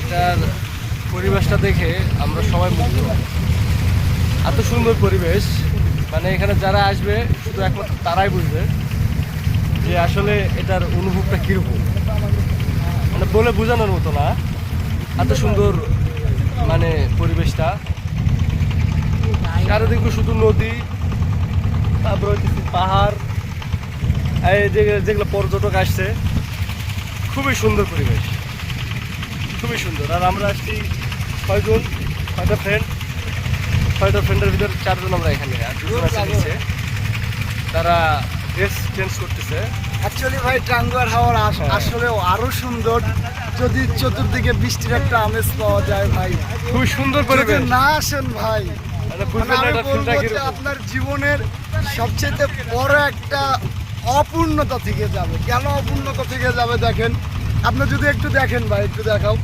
এটার পরিবেশটা দেখে আমরা সবাই মুগ্ধ। এত সুন্দর পরিবেশ, মানে এখানে যারা আসবে শুধু একমাত্র তারাই বুঝবে যে আসলে এটার অনুভবটা কীরকম। মানে বলে বোঝানোর মতো না, এত সুন্দর মানে পরিবেশটা। চারিদিকে শুধু নদী, তারপরে হচ্ছে পাহাড়, এই যেগুলো পর্যটক আসছে, খুবই সুন্দর পরিবেশ, খুবই সুন্দর। আর আমরা আসছি 6 জন, 6টা ফ্রেন্ড। 6টা ফ্রেন্ডের ভিতর 4 জন আমরা এখানে, আর 2 জন আছে নিচে, তারা ড্রেস চেঞ্জ করতেছে। অ্যাকচুয়ালি ভাই টাঙ্গুয়ার হাওয়ার আসলেও আরো সুন্দর যদি চতুর্দিকে বৃষ্টির একটা আমেজ পাওয়া যায় ভাই। খুবই সুন্দর পরিবেশ। না আসেন ভাই, আমি বলবো যে আপনার জীবনের সবচেয়ে বড় একটা অপূর্ণতা থেকে যাবে। কেন অপূর্ণতা থেকে যাবে দেখেন, আপনি যদি একটু দেখেন ভাই, একটু দেখাও,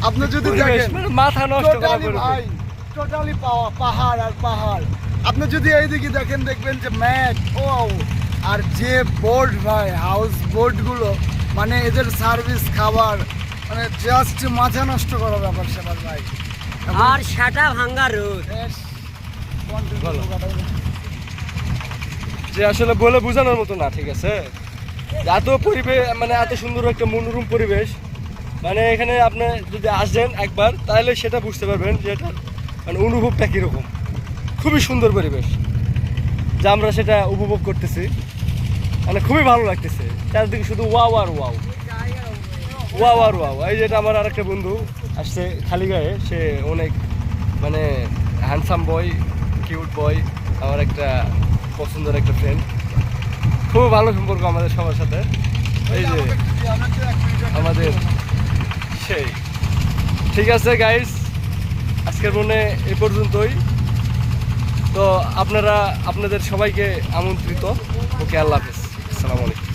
আপনি যদি দেখেন মাথা নষ্ট করা ভাই, টোটালি পাহাড় আর পাহাড়। আপনি যদি এইদিকে দেখেন দেখবেন যে ম্যাগ, ও আর যে বোট ভাই, হাউস বোটগুলো, মানে এদের সার্ভিস, খাবার, মানে জাস্ট মাথা নষ্ট করা ব্যাপার স্যাপার ভাই। আর সেটা ভাঙ্গা রোদ, যে আসলে বলে বোঝানোর মতো না, ঠিক আছে। এত পরিবেশ, মানে এত সুন্দর একটা মনোরম পরিবেশ, মানে এখানে আপনি যদি আসেন একবার তাহলে সেটা বুঝতে পারবেন যে এটা মানে অনুভবটা কীরকম। খুবই সুন্দর পরিবেশ, যা আমরা সেটা উপভোগ করতেছি, মানে খুবই ভালো লাগতেছে। চারদিকে শুধু ওয়াও আর ওয়াও, ওয়াও আর ওয়াও। এই যেটা আমার আরেকটা বন্ধু আসছে খালি গায়ে, সে অনেক মানে হ্যান্ডসাম বয়, কিউট বয়, আমার একটা পছন্দের একটা ফ্রেন্ড। খুব ভালো সম্পর্ক আমাদের সবার সাথে। এই যে আমাদের সেই, ঠিক আছে গাইস, আজকের মনে এ পর্যন্তই। তো আপনারা আপনাদের সবাইকে আমন্ত্রিত। ওকে, আল্লাহ হাফেজ, আসসালামু আলাইকুম।